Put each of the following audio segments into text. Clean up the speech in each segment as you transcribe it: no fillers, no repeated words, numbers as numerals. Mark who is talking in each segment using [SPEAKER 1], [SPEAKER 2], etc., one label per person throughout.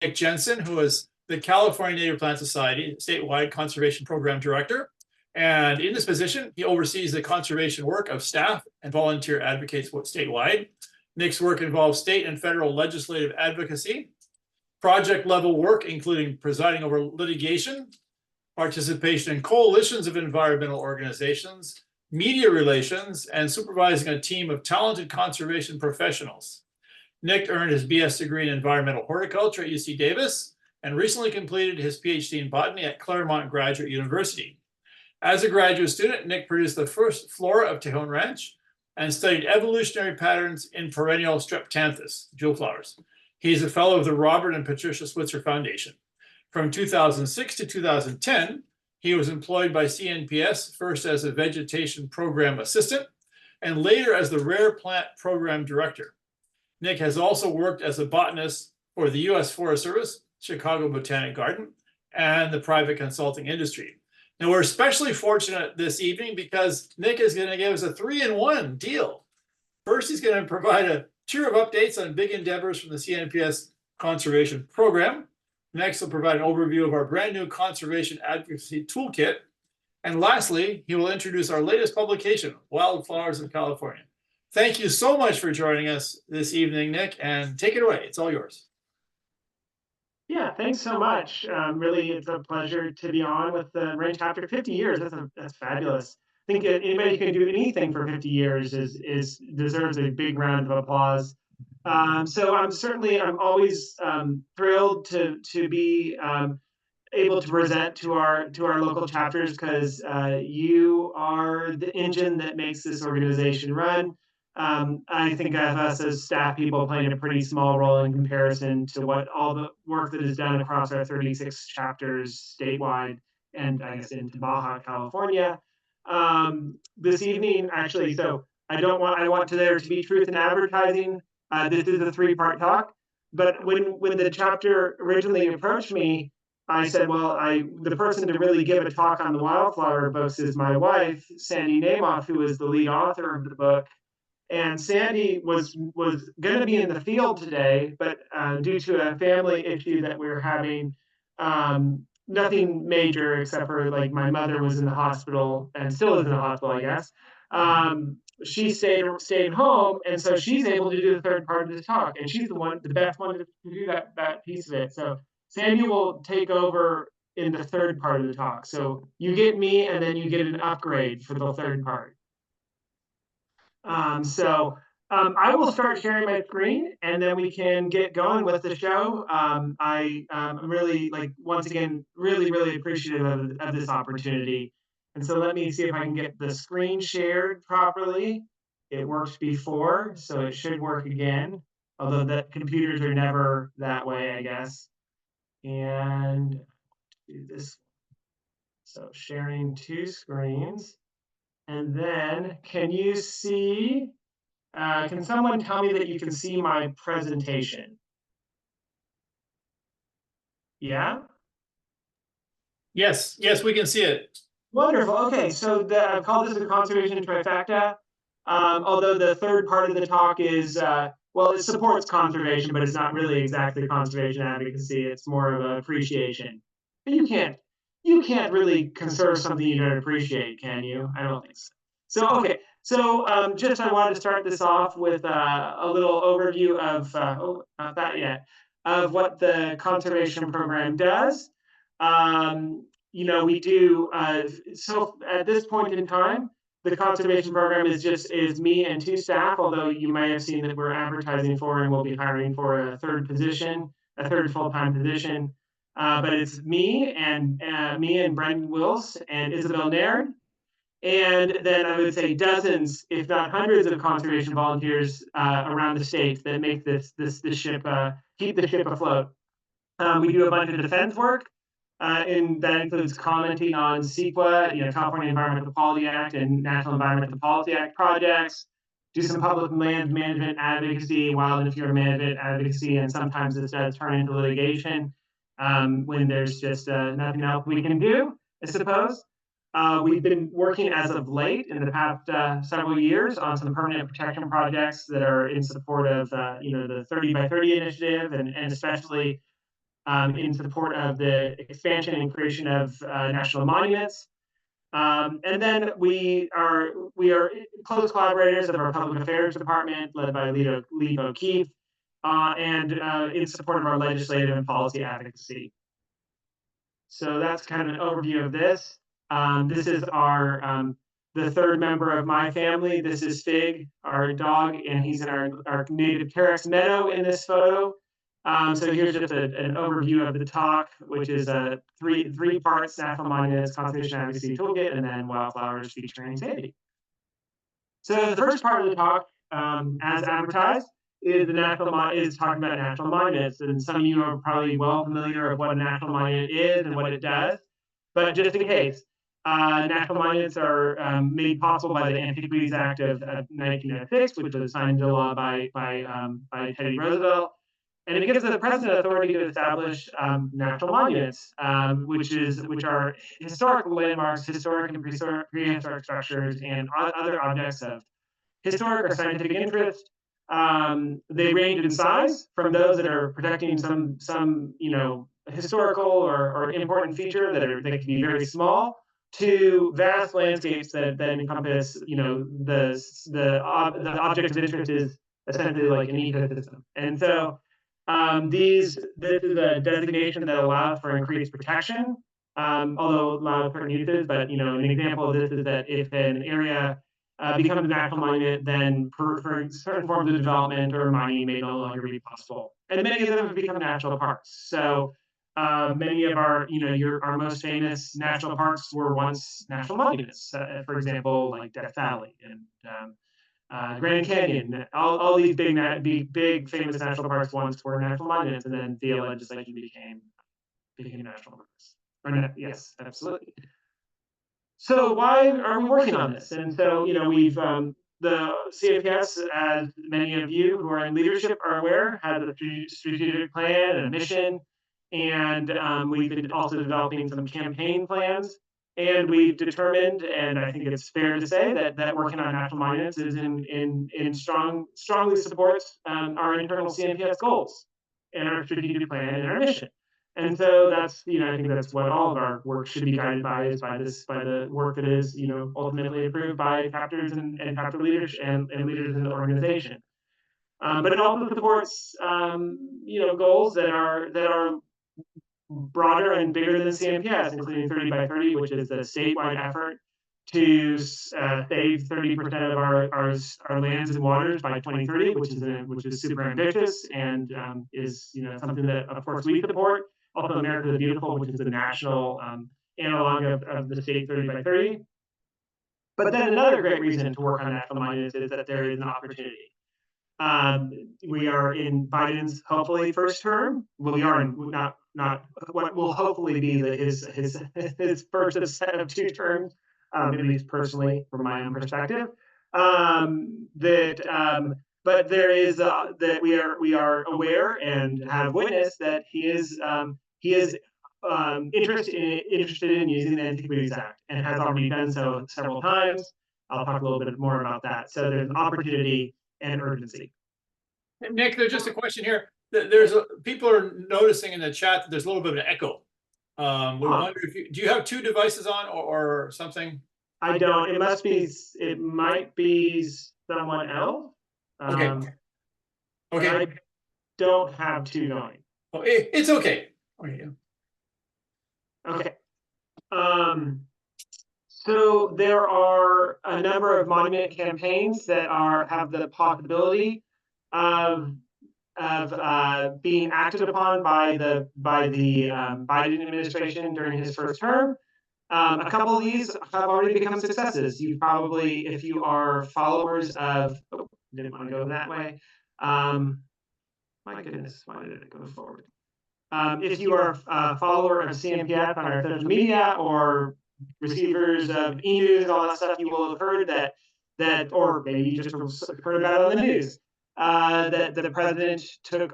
[SPEAKER 1] Nick Jensen, who is the California Native Plant Society statewide conservation program director. And in this position, he oversees the conservation work of staff and volunteer advocates statewide. Nick's work involves state and federal legislative advocacy, project level work, including presiding over litigation, participation in coalitions of environmental organizations, media relations, and supervising a team of talented conservation professionals. Nick earned his BS degree in environmental horticulture at UC Davis and recently completed his PhD in botany at Claremont Graduate University. As a graduate student, Nick produced the first flora of Tejon Ranch and studied evolutionary patterns in perennial streptanthus, jewel flowers. He's a fellow of the Robert and Patricia Switzer Foundation. From 2006 to 2010, he was employed by CNPS, first as a vegetation program assistant, and later as the rare plant program director. Nick has also worked as a botanist for the U.S. Forest Service, Chicago Botanic Garden, and the private consulting industry. Now, we're especially fortunate this evening because Nick is going to give us a 3-in-1 deal. First, he's going to provide a tour of updates on big endeavors from the CNPS Conservation Program. Next, he'll provide an overview of our brand new Conservation Advocacy Toolkit. And lastly, he will introduce our latest publication, Wildflowers of California. Thank you so much for joining us this evening, Nick, and take it away. It's all yours.
[SPEAKER 2] Yeah, thanks so much. Really, it's a pleasure to be on with the Ranch Chapter. 50 years, that's fabulous. I think anybody who can do anything for 50 years deserves a big round of applause. So I'm always thrilled to be able to present to our local chapters because you are the engine that makes this organization run. I think of us as staff people playing a pretty small role in comparison to what all the work that is done across our 36 chapters statewide and I guess into Baja California. This evening, actually, so I want there to be truth in advertising. This is a 3-part talk, but when the chapter originally approached me, I said, well, the person to really give a talk on the wildflower books is my wife, Sandy Namoff, who is the lead author of the book. And Sandy was going to be in the field today, but due to a family issue that we were having, nothing major except for like my mother was in the hospital and still is in the hospital, I guess. She stayed home, and so she's able to do the 3rd part of the talk, and she's the best one to do that piece of it. So Sandy will take over in the 3rd part of the talk. So you get me, and then you get an upgrade for the 3rd part. I will start sharing my screen, and then we can get going with the show. I'm really, once again, really appreciative of this opportunity. And so let me see if I can get the screen shared properly. It worked before, so it should work again, although the computers are never that way, I guess. And do this. So sharing 2 screens. And then can you see, can someone tell me that you can see my presentation? Yeah?
[SPEAKER 1] Yes, we can see it.
[SPEAKER 2] Wonderful. Okay, so I've called this the Conservation Trifecta. Although the 3rd part of the talk is, well, it supports conservation, but it's not really exactly conservation advocacy. It's more of an appreciation. But you can't really conserve something you don't appreciate, can you? I don't think so. So, okay. So I wanted to start this off with a little overview of, not that yet, of what the conservation program does. We do, so at this point in time, the conservation program is me and 2 staff, although you may have seen that we're advertising for and we'll be hiring for a 3rd position, a 3rd full-time position. But it's me and Brendan Wills and Isabel Nairn. And then I would say dozens, if not hundreds of conservation volunteers around the state that make this ship, keep the ship afloat. We do a bunch of defense work. And that includes commenting on CEQA, California Environmental Quality Act and National Environmental Policy Act projects, do some public land management advocacy, wild and flora management advocacy, and sometimes this does turn into litigation when there's just nothing else we can do, I suppose. We've been working as of late in the past several years on some permanent protection projects that are in support of, the 30 by 30 initiative and especially in support of the expansion and creation of national monuments. And then we are close collaborators of our public affairs department, led by Lee O'Keefe, and in support of our legislative and policy advocacy. So that's kind of an overview of this. This is the third member of my family. This is Fig, our dog, and he's in our native Carex meadow in this photo. So here's just an overview of the talk, which is three parts: National Monuments, Conservation Advocacy Toolkit, and then Wildflowers featuring Sandy. So the first part of the talk, as advertised, is talking about national monuments, and some of you are probably well familiar with what a national monument is and what it does. But just in case, national monuments are made possible by the Antiquities Act of 1996, which was signed into law by Teddy Roosevelt. And it gives the president authority to establish national monuments, which are historic landmarks, historic and prehistoric structures, and other objects of historic or scientific interest. They range in size from those that are protecting some historical or important feature that can be very small, to vast landscapes that then encompass the object of interest is essentially like an ecosystem. And so this is a designation that allows for increased protection, although allows certain uses. But an example of this is that if an area becomes a national monument, then for certain forms of development or mining may no longer be possible. And many of them have become national parks. So many of our most famous national parks were once national monuments. For example, like Death Valley and Grand Canyon. All these big famous national parks once were national monuments, and then via legislation became national parks. Yes, absolutely. So why are we working on this? And so, we've the CNPS, as many of you who are in leadership are aware, has a strategic plan and a mission, and we've been also developing some campaign plans. And we've determined, and I think it's fair to say that working on national monuments is strongly supports our internal CNPS goals and our strategic plan and our mission. And so that's, I think that's what all of our work should be guided by, is by the work that is, ultimately approved by chapters and chapter leaders and leaders in the organization. But it also supports, goals that are broader and bigger than CNPS, including 30 by 30, which is the statewide effort to save 30% of our lands and waters by 2030, which is super ambitious and is something that of course we support. Also, America the Beautiful, which is the national analog of the state 30 by 30. But then another great reason to work on national monuments is that there is an opportunity. We are in Biden's hopefully first term. Well, we are in not what will hopefully be his first set of two terms, at least personally from my own perspective. But there is that we are aware and have witnessed that he is interested in using the Antiquities Act and has already done so several times. I'll talk a little bit more about that. So there's an opportunity and urgency.
[SPEAKER 1] Nick, there's just a question here. People are noticing in the chat that there's a little bit of an echo. We wonder if do you have two devices on or something?
[SPEAKER 2] I don't. It might be someone else.
[SPEAKER 1] Okay. Okay.
[SPEAKER 2] I don't have two going.
[SPEAKER 1] Oh, it's okay.
[SPEAKER 2] Okay. So there are a number of monument campaigns that have the possibility of being acted upon by the Biden administration during his first term. A couple of these have already become successes. You probably, if you are followers of, didn't want to go that way. My goodness, why did it go forward? If you are a follower of CNPS on our social media or receivers of e-news and all that stuff, you will have heard that, or maybe you just heard about it on the news, that the president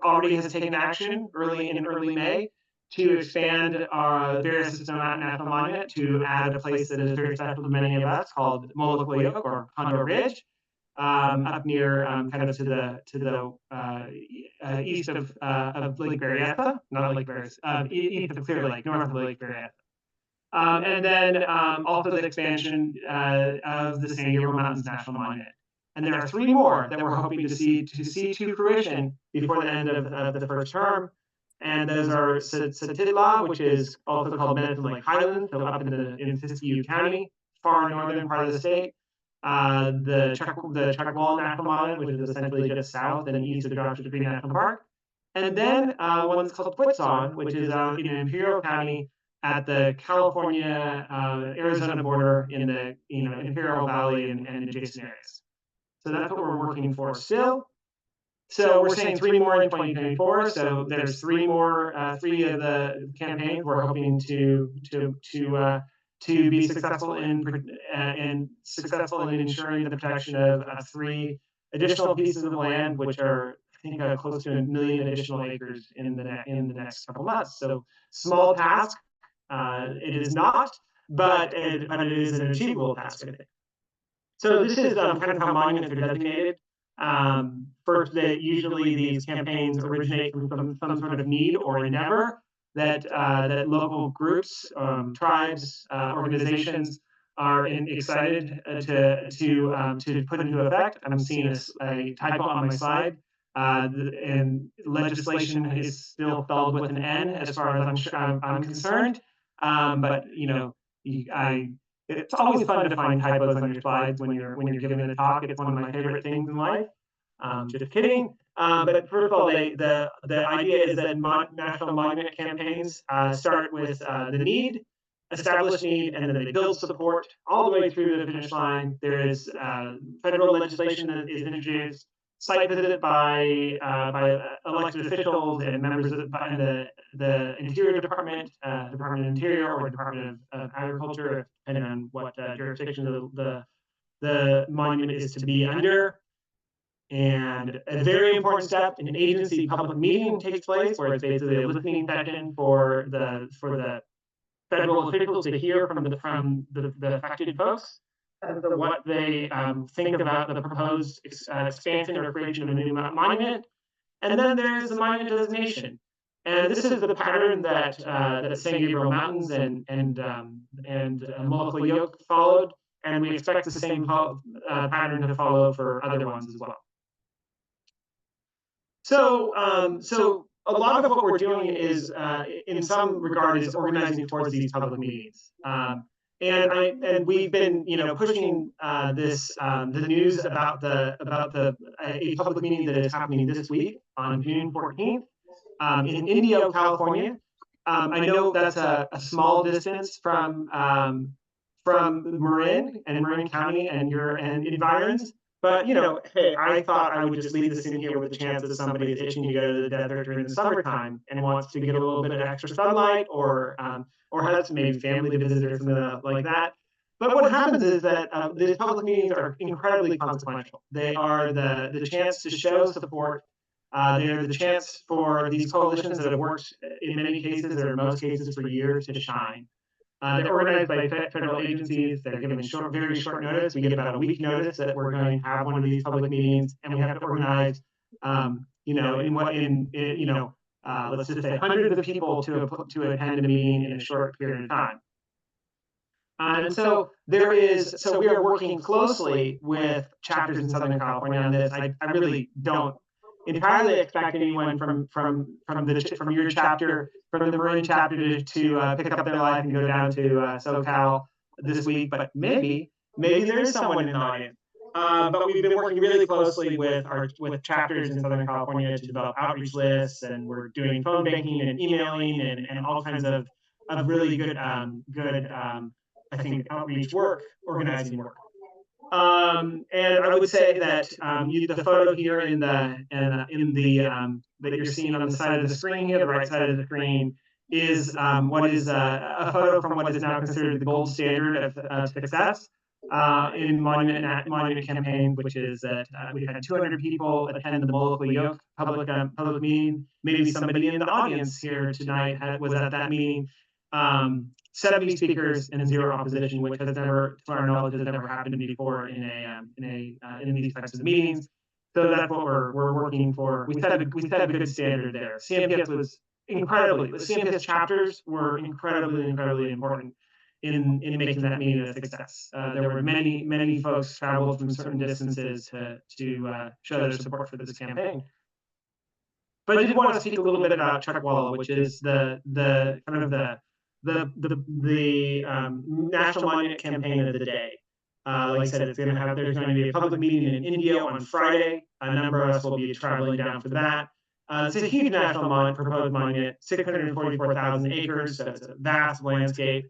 [SPEAKER 2] already has taken action in early May to expand Berryessa National Monument to add a place that is very special to many of us called Molokwayuk or Condor Ridge. up near kind of to the east of Lake Berryessa, not Lake Berryessa, east of Clear Lake, north of Lake Berryessa. And then also the expansion of the San Gabriel Mountains National Monument. And there are three more that we're hoping to see to fruition before the end of the first term. And those are Satitla, which is also called Medicine Lake Highlands, so up in Siskiyou County, far northern part of the state. The Chuckwalla National Monument, which is essentially just south and east of Joshua Tree National Park. And then one that's called Whitson, which is in Imperial County at the California Arizona border in the Imperial Valley and adjacent areas. So that's what we're working for still. So we're saying three more in 2024. So there's three of the campaigns we're hoping to be successful in ensuring the protection of three additional pieces of land, which are I think close to 1 million additional acres in the next couple months. So small task. It is not, but it is an achievable task, I think. So this is kind of how monuments are designated. First, that usually these campaigns originate from some sort of need or endeavor that local groups, tribes, organizations are excited to put into effect. I'm seeing a typo on my slide. And legislation is still spelled with an N, as far as I'm concerned. But it's always fun to find typos on your slides when you're giving a talk. It's one of my favorite things in life. Just kidding. But first of all, the idea is that national monument campaigns start with the need, establish need, and then they build support all the way through the finish line. There is federal legislation that is introduced, site visit by elected officials and members of the Interior Department, Department of Interior, or Department of Agriculture, depending on what jurisdiction the monument is to be under. And a very important step, an agency public meeting takes place, where it's basically a listening session for the federal officials to hear from the affected folks as to what they think about the proposed expansion or creation of a new monument. And then there's the monument designation. And this is the pattern that San Gabriel Mountains and Molokai Yoke followed, and we expect the same pattern to follow for other ones as well. So a lot of what we're doing is, in some regard, is organizing towards these public meetings. And we've been, pushing the news about a public meeting that is happening this week on June 14th in Indio, California. I know that's a small distance from Marin County and environs. But hey, I thought I would just leave this in here with the chance that somebody is itching to go to the desert during the summertime and wants to get a little bit of extra sunlight, or has maybe family to visit or something like that. But what happens is that these public meetings are incredibly consequential. They are the chance to show support. They are the chance for these coalitions that have worked in many cases, or in most cases, for years to shine. They're organized by federal agencies. They're given very short notice. We get about a week notice that we're going to have one of these public meetings, and we have to organize, let's just say hundreds of people to attend a meeting in a short period of time. And so we are working closely with chapters in Southern California on this. I really don't entirely expect anyone from your chapter, from the Marin chapter, to pick up their life and go down to SoCal this week, but maybe there is someone in the audience. But we've been working really closely with chapters in Southern California to develop outreach lists, and we're doing phone banking and emailing and all kinds of really good I think outreach work, organizing work. And I would say that the photo here that you're seeing on the side of the screen here, the right side of the screen, is what is a photo from what is now considered the gold standard of success in monument campaign, which is that we had 200 people attend the Molokai Yoke public meeting. Maybe somebody in the audience here tonight was at that meeting. 70 speakers and 0 opposition, which has never, to our knowledge, has never happened before in these types of meetings. So that's what we're working for. We set a good standard there. CNPS was the CNPS chapters were incredibly important in making that meeting a success. There were many folks traveled from certain distances to show their support for this campaign. But I did want to speak a little bit about Chuckwalla, which is the National Monument campaign of the day. Like I said, there's going to be a public meeting in India on Friday. A number of us will be traveling down for that. It's a huge national proposed monument, 644,000 acres, so it's a vast landscape.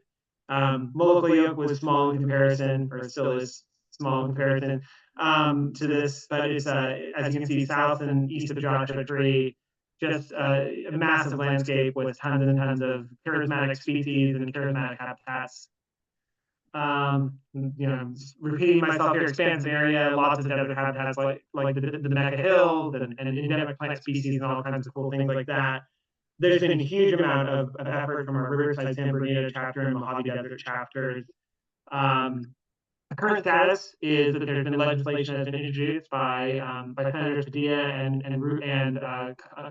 [SPEAKER 2] Molokai was small in comparison, or still is small in comparison to this, but it's, as you can see, south and east of Joshua Tree, just a massive landscape with tons and tons of charismatic species and charismatic habitats. Repeating myself here, expansive area, lots of desert habitats like the Mecca Hills and endemic plant species and all kinds of cool things like that. There's been a huge amount of effort from our Riverside San Bernardino chapter and Mojave Desert chapters. The current status is that there's been legislation that's been introduced by Senators Padilla and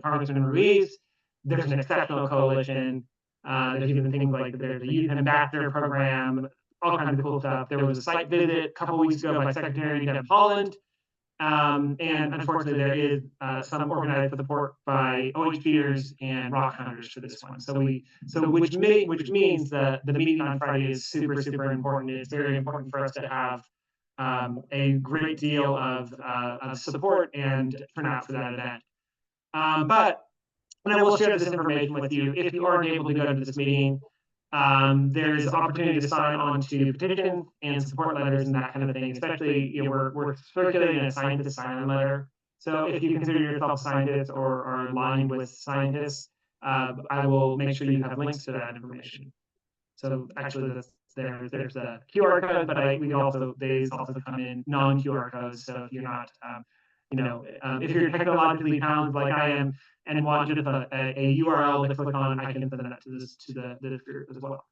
[SPEAKER 2] Congressman Ruiz. There's an exceptional coalition. There's even things like there's a youth ambassador program, all kinds of cool stuff. There was a site visit a couple weeks ago by Secretary Deb Haaland. And unfortunately, there is some organized support by OHVers and rock hunters for this one. Which means that the meeting on Friday is super important. It's very important for us to have a great deal of support and turnout for that event. And I will share this information with you. If you aren't able to go to this meeting, there's opportunity to sign on to petitions and support letters and that kind of thing. Especially, we're circulating a scientist sign-on letter. So if you consider yourself a scientist or are aligned with scientists, I will make sure you have links to that information. So actually, there's a QR code, but these also come in non-QR codes. So if you're not, if you're technologically challenged like I am, and want just a URL to click on, I can send that to this group as well.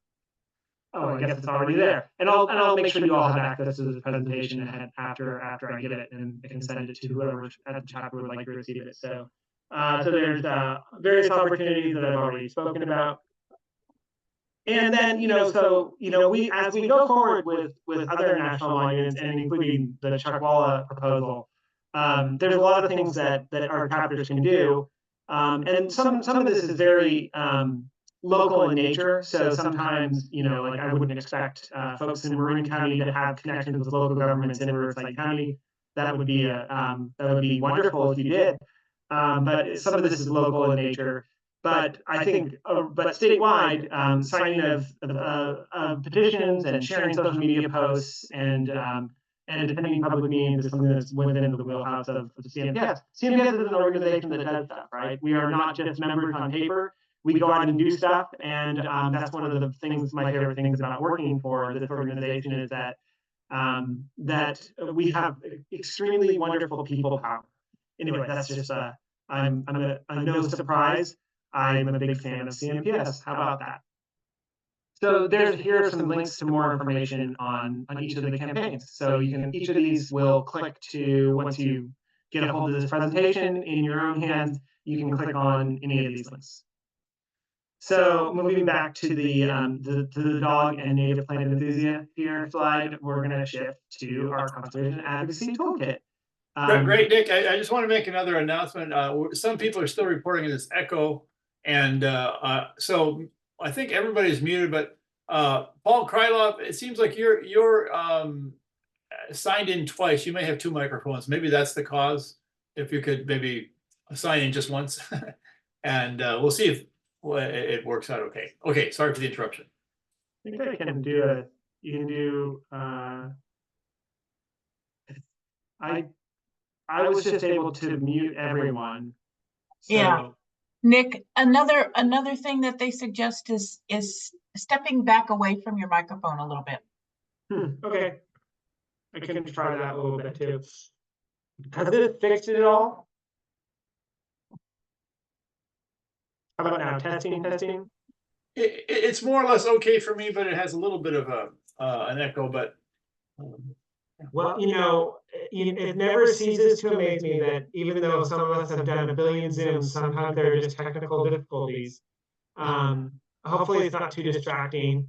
[SPEAKER 2] Oh, I guess it's already there. And I'll make sure you all have access to this presentation after I get it, and I can send it to whoever at the chapter would like to receive it. So there's various opportunities that I've already spoken about. And then, we as we go forward with other national monuments, and including the Chuckwalla proposal, there's a lot of things that our chapters can do. And some of this is very local in nature. So sometimes, like I wouldn't expect folks in Marin County to have connections with local governments in Riverside County. That would be wonderful if you did. But some of this is local in nature. But I think, but statewide, signing of petitions and sharing social media posts and attending public meetings is something that's within the wheelhouse of the CNPS. CNPS is an organization that does stuff, right? We are not just members on paper. We go out and do stuff, and that's one of the things, my favorite things about working for this organization is that we have extremely wonderful people power. Anyway, that's just I'm no surprise. I'm a big fan of CNPS. How about that? So here are some links to more information on each of the campaigns. So each of these will click to, once you get a hold of this presentation in your own hands, you can click on any of these links. So moving back to the dog and native plant enthusiast here slide, we're going to shift to our Conservation Advocacy Toolkit.
[SPEAKER 1] Great, Nick. I just want to make another announcement. Some people are still reporting this echo, and so I think everybody's muted, but Paul Krylov, it seems like you're signed in twice. You may have two microphones. Maybe that's the cause. If you could maybe sign in just once, and we'll see if it works out okay. Okay, sorry for the interruption.
[SPEAKER 2] I think I can do I was just able to mute everyone. So.
[SPEAKER 3] Yeah. Nick, another thing that they suggest is stepping back away from your microphone a little bit.
[SPEAKER 2] Okay. I can try that a little bit too. Has it fixed it all? How about now? Testing.
[SPEAKER 1] It's more or less okay for me, but it has a little bit of a an echo. But
[SPEAKER 2] Well, it never ceases to amaze me that even though some of us have done a billion Zooms, sometimes there are just technical difficulties. Hopefully it's not too distracting.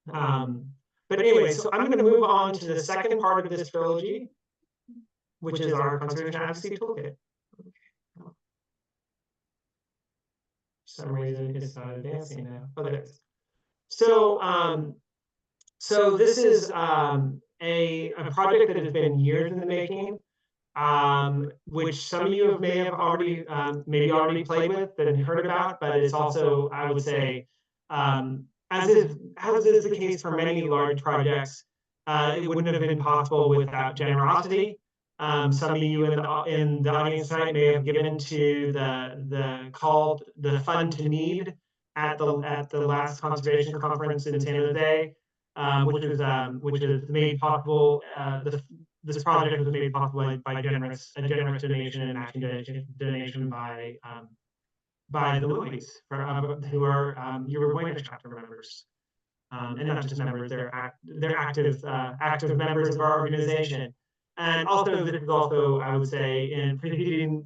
[SPEAKER 2] But anyway, so I'm going to move on to the second part of this trilogy, which is our Conservation Advocacy Toolkit. For some reason, it's not advancing now. Oh, there it is. So, so this is a project that has been years in the making, which some of you may have already maybe already played with and heard about, but it's also, I would say, as is the case for many large projects, it wouldn't have been possible without generosity. Some of you in the audience tonight may have given to the call, the Fund to Need at the last conservation conference in San Jose, which is made possible. This project was made possible by a generous donation and matching donation by the Louis, who are your Voynich chapter members, and not just members; they're active members of our organization. And also, this is also, I would say, in preceding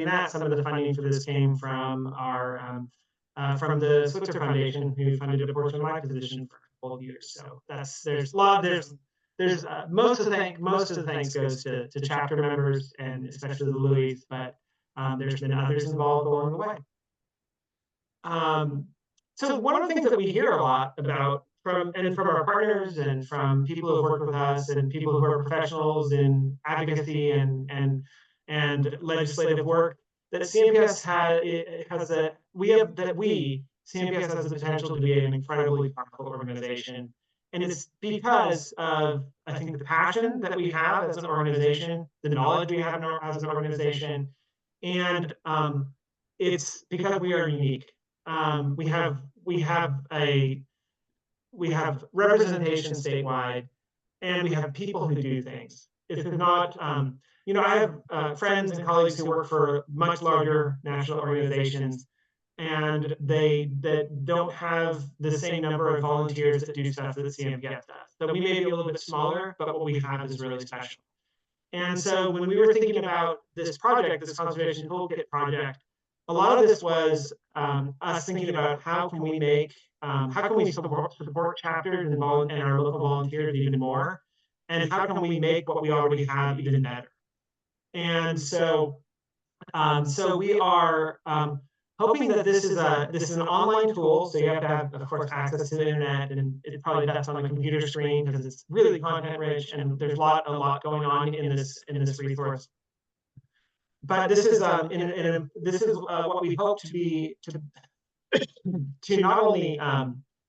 [SPEAKER 2] that, some of the funding for this came from our from the Switzer Foundation, who funded a portion of my position for a couple of years. So there's most of the thanks goes to chapter members and especially the Louis, but there's been others involved along the way. So one of the things that we hear a lot about from our partners and from people who have worked with us and people who are professionals in advocacy and legislative work, that CNPS CNPS has the potential to be an incredibly powerful organization. And it's because of, I think, the passion that we have as an organization, the knowledge we have as an organization, and it's because we are unique. We have representation statewide, and we have people who do things. It's not, I have friends and colleagues who work for much larger national organizations, and that don't have the same number of volunteers that do stuff that CNPS does. So we may be a little bit smaller, but what we have is really special. And so when we were thinking about this project, this Conservation Toolkit project, a lot of this was us thinking about how can we support chapters and our local volunteers even more, and how can we make what we already have even better. And so, so we are hoping that this is an online tool, so you have to have, of course, access to the internet, and it's probably best on the computer screen because it's really content rich, and there's a lot going on in this resource. But this is what we hope to be to not only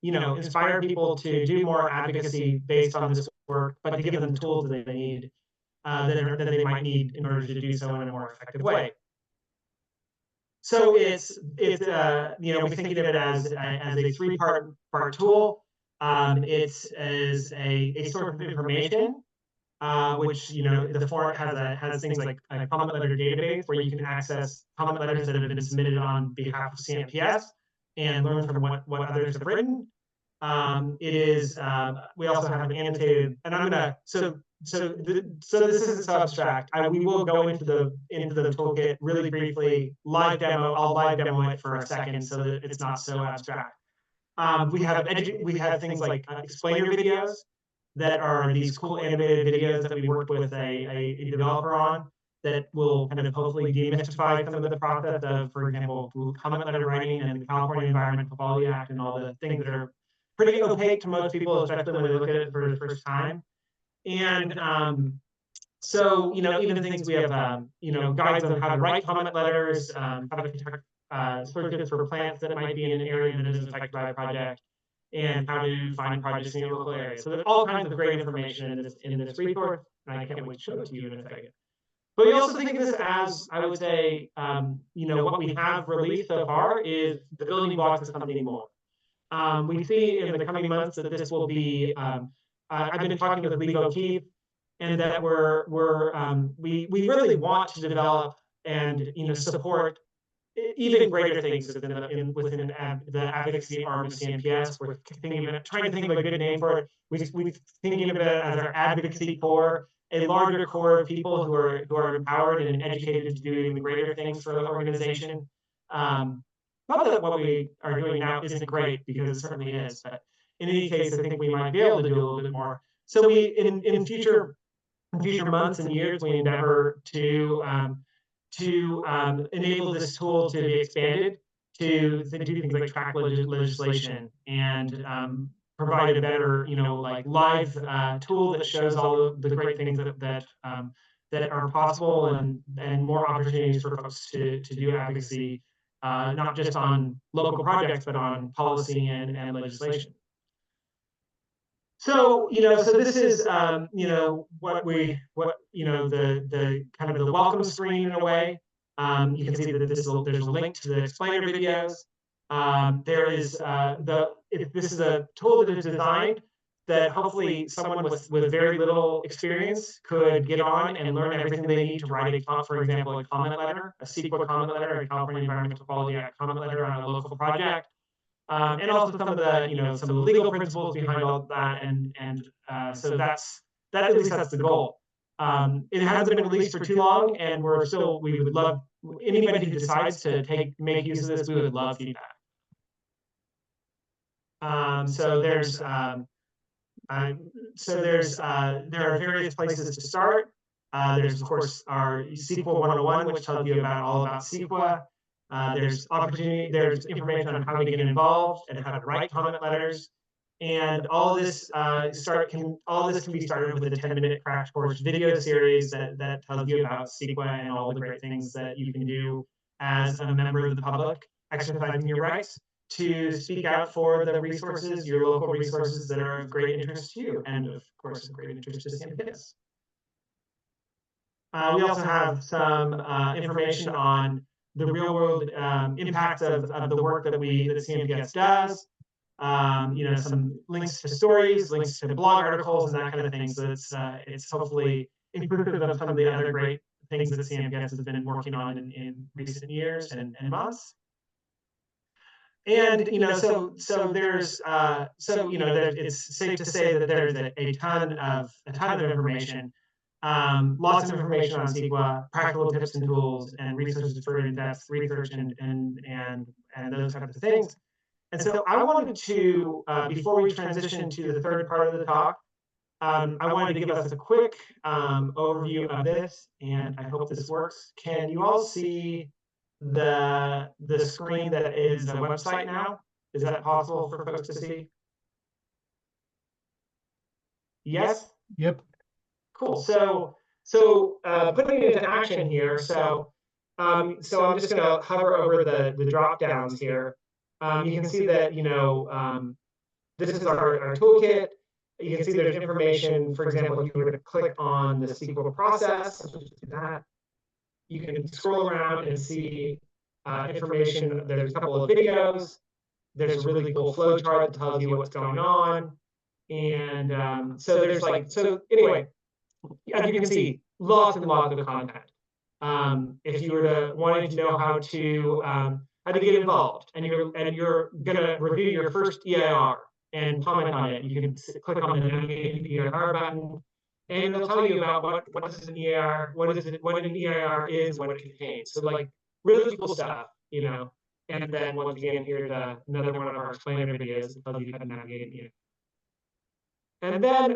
[SPEAKER 2] inspire people to do more advocacy based on this work, but to give them the tools that they need that they might need in order to do so in a more effective way. So it's we're thinking of it as a three-part tool. It's as a source of information, which the format has things like a comment letter database where you can access comment letters that have been submitted on behalf of CNPS and learn from what others have written. We also have an annotated, and I'm gonna so this isn't so abstract. We will go into the toolkit really briefly. I'll live demo it for a second so that it's not so abstract. We have things like explainer videos that are these cool animated videos that we worked with a developer on that will kind of hopefully demystify some of the process of, for example, comment letter writing and the California Environmental Quality Act and all the things that are pretty opaque to most people, especially when they look at it for the first time. And so, even things we have, guides on how to write comment letters, how to conduct searches for plants that might be in an area that is affected by a project, and how to find projects in your local area. So there's all kinds of great information in this resource, and I can't wait to show it to you in a second. But we also think of this as, I would say, what we have released so far is the building blocks of something more. We see in the coming months that this will be. I've been talking with Lee O'Keefe, and that we really want to develop and support even greater things within the advocacy arm of CNPS. We're trying to think of a good name for it. We're thinking of it as our advocacy core, a larger core of people who are empowered and educated to do even greater things for the organization. Not that what we are doing now isn't great, because it certainly is, but in any case, I think we might be able to do a little bit more. So we, in future months and years, we endeavor to enable this tool to be expanded to do things like track legislation and provide a better, like live tool that shows all of the great things that are possible, and more opportunities for folks to do advocacy, not just on local projects, but on policy and legislation. So, so this is, the kind of the welcome screen in a way. You can see that there's a link to the explainer videos. This is a tool that is designed that hopefully someone with very little experience could get on and learn everything they need to write for example, a comment letter, a CEQA comment letter, a California Environmental Quality Act comment letter on a local project. And also some of the legal principles behind all that, so that at least that's the goal. It hasn't been released for too long, and we would love anybody who decides to make use of this. We would love feedback. There are various places to start. There's of course our CEQA 101, which tells you all about CEQA. There's information on how to get involved and how to write comment letters, and all this can be started with a 10-minute crash course video series that tells you about CEQA and all the great things that you can do as a member of the public, exercising your rights to speak out for the resources, your local resources that are of great interest to you, and of course of great interest to CNPS. We also have some information on the real world impact of the work that CNPS does. Some links to stories, links to blog articles, and that kind of thing. So it's hopefully inclusive of some of the other great things that CNPS has been working on in recent years and months. And it's safe to say that there's a ton of information. Lots of information on CEQA, practical tips and tools, and resources for in-depth research and those types of things. And so I wanted to, before we transition to the third part of the talk, I wanted to give us a quick overview of this, and I hope this works. Can you all see the screen that is the website now? Is that possible for folks to see? Yes?
[SPEAKER 4] Yep.
[SPEAKER 2] Cool. So putting it into action here. So I'm just going to hover over the drop downs here. You can see that this is our toolkit. You can see there's information. For example, if you were to click on the CEQA process, let's just do that. You can scroll around and see information. There's a couple of videos. There's a really cool flow chart that tells you what's going on. And anyway. As you can see, lots and lots of content. If you were wanting to know how to get involved, and you're gonna review your first EIR and comment on it, you can click on the Navigate EIR button, and it'll tell you about what is an EIR, what an EIR is, what it contains. So like really cool stuff, And then once again, here's another one of our explainer videos that tells you how to navigate it. And then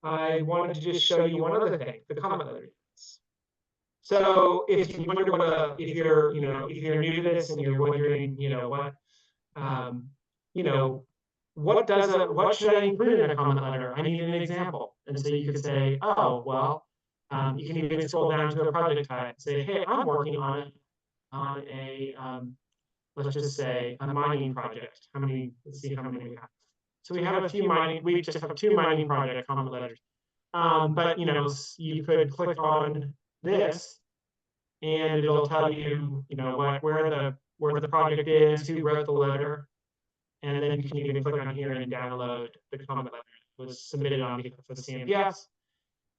[SPEAKER 2] I wanted to just show you one other thing, the comment letter. So if you wonder if you're new to this and you're wondering, what should I include in a comment letter? I need an example. And so you could say, oh, well, you can even scroll down to a project type and say, hey, I'm working on a let's just say a mining project. Let's see how many we have. So we have we just have 2 mining project comment letters. But you could click on this and it'll tell you, where the project is, who wrote the letter, and then you can even click on here and download the comment letter that was submitted on behalf of CNPS.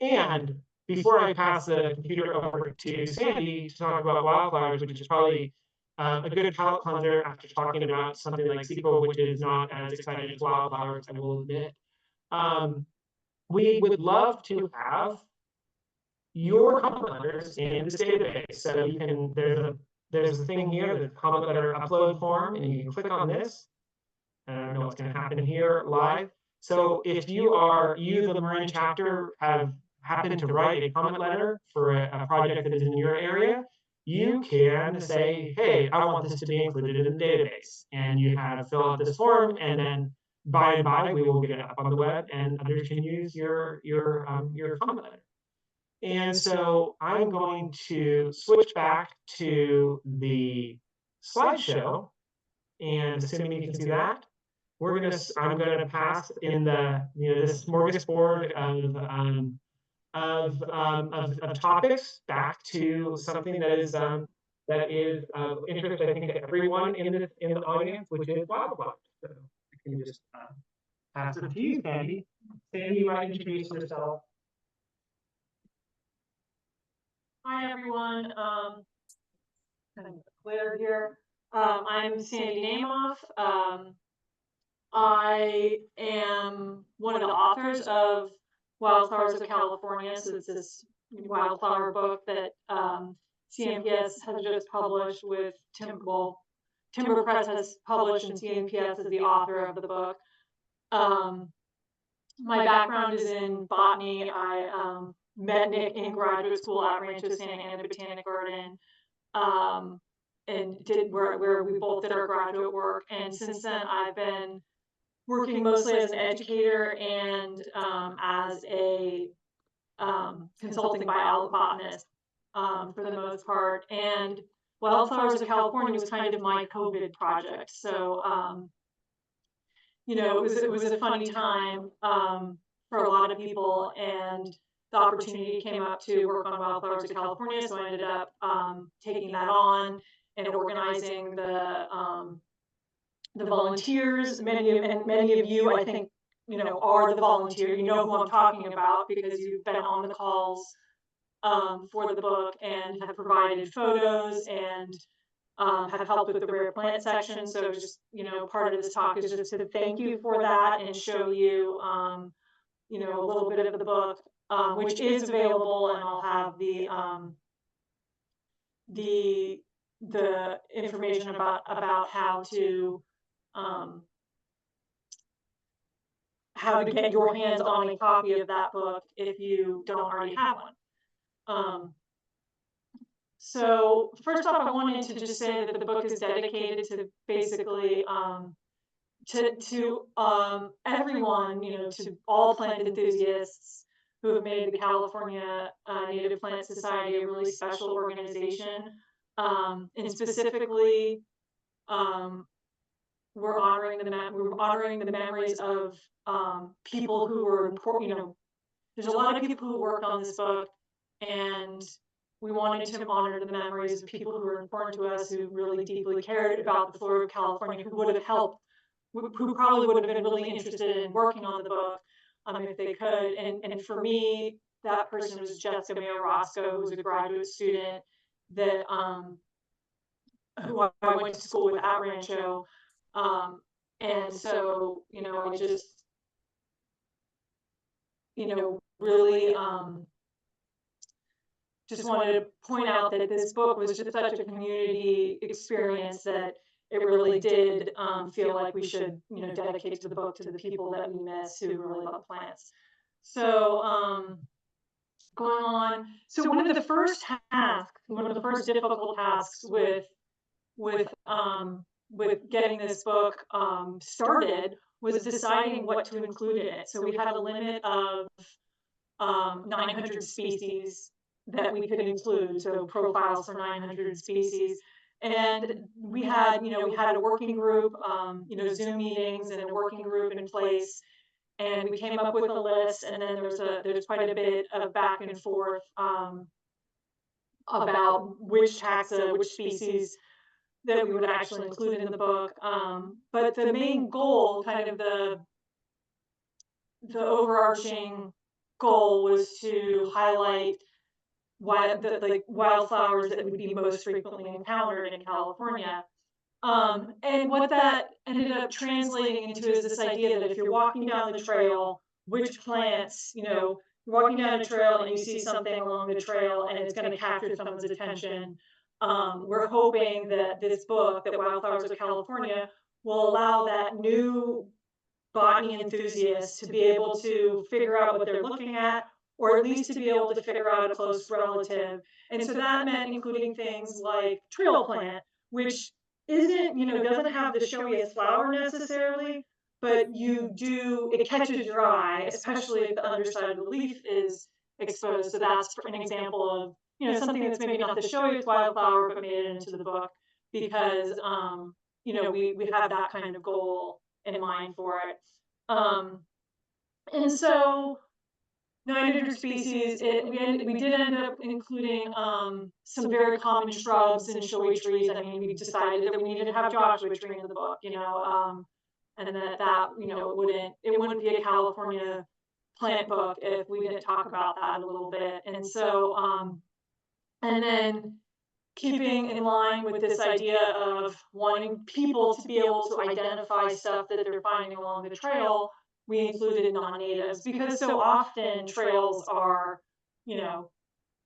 [SPEAKER 2] And before I pass the computer over to Sandy to talk about wildflowers, which is probably a good palate cleanser after talking about something like SQL, which is not as exciting as wildflowers, I will admit. We would love to have your comment letters in this database. So you can, there's a thing here, the comment letter upload form, and you can click on this. I don't know what's going to happen here live. So if you, the Marin chapter, have happened to write a comment letter for a project that is in your area, you can say, hey, I want this to be included in the database. And you fill out this form, and then by and by, we will get it up on the web, and others can use your comment letter. And so I'm going to switch back to the slideshow, and assuming you can see that, I'm gonna pass in the this smorgasbord of topics back to something that is of interest, I think, to everyone in the audience, which is wildflowers. So I can just pass it to you, Sandy. Sandy, you might introduce yourself.
[SPEAKER 4] Hi, everyone. Kind of clear here. I'm Sandy Namoff. I am one of the authors of Wildflowers of California. So it's this wildflower book that CNPS has just published with Timber Press has published, and CNPS is the author of the book. My background is in botany. I met Nick in graduate school at Rancho Santa Ana Botanic Garden, and did where we both did our graduate work. And since then, I've been working mostly as an educator and as a consulting botanist for the most part. And Wildflowers of California was kind of my COVID project. So it was a funny time for a lot of people, and the opportunity came up to work on Wildflowers of California. So I ended up taking that on and organizing the volunteers. Many of you, I think, are the volunteer. You know who I'm talking about because you've been on the calls for the book and have provided photos and have helped with the rare plant section. So just, part of this talk is just to thank you for that and show you, a little bit of the book, which is available, and I'll have the information about how to get your hands on a copy of that book if you don't already have one. So first off, I wanted to just say that the book is dedicated to basically to everyone, to all plant enthusiasts who have made the California Native Plant Society a really special organization, and specifically, we're honoring the memories of people who were important. There's a lot of people who worked on this book, and we wanted to honor the memories of people who were important to us, who really deeply cared about the flora of California, who would have helped, who probably would have been really interested in working on the book if they could. And for me, that person was Jessica Mayo Roscoe, who was a graduate student that who I went to school with at Rancho. And so, I just, really just wanted to point out that this book was just such a community experience that it really did feel like we should, dedicate to the book to the people that we miss who really love plants. So going on, so one of the first difficult tasks with getting this book started was deciding what to include in it. So we had a limit of 900 species that we could include, so profiles for 900 species. And we had a working group, Zoom meetings and a working group in place, and we came up with a list. And then there's quite a bit of back and forth about which taxa, which species that we would actually include in the book. But the main goal, kind of the overarching goal was to highlight like wildflowers that would be most frequently encountered in California. And what that ended up translating into is this idea that if you're walking down the trail, which plants, you're walking down a trail and you see something along the trail and it's going to capture someone's attention. We're hoping that this book, that Wildflowers of California, will allow that new botany enthusiast to be able to figure out what they're looking at, or at least to be able to figure out a close relative. And so that meant including things like trail plant, which isn't, doesn't have the showiest flower necessarily, but it catches your eye, especially if the underside of the leaf is exposed. So that's an example of, something that's maybe not the showiest wildflower, but made it into the book because, we have that kind of goal in mind for it. And so 900 species, we did end up including some very common shrubs and showy trees. I mean, we decided that we needed to have Joshua tree in the book, and that it wouldn't be a California plant book if we didn't talk about that a little bit. And so, and then keeping in line with this idea of wanting people to be able to identify stuff that they're finding along the trail, we included non-natives because so often trails are,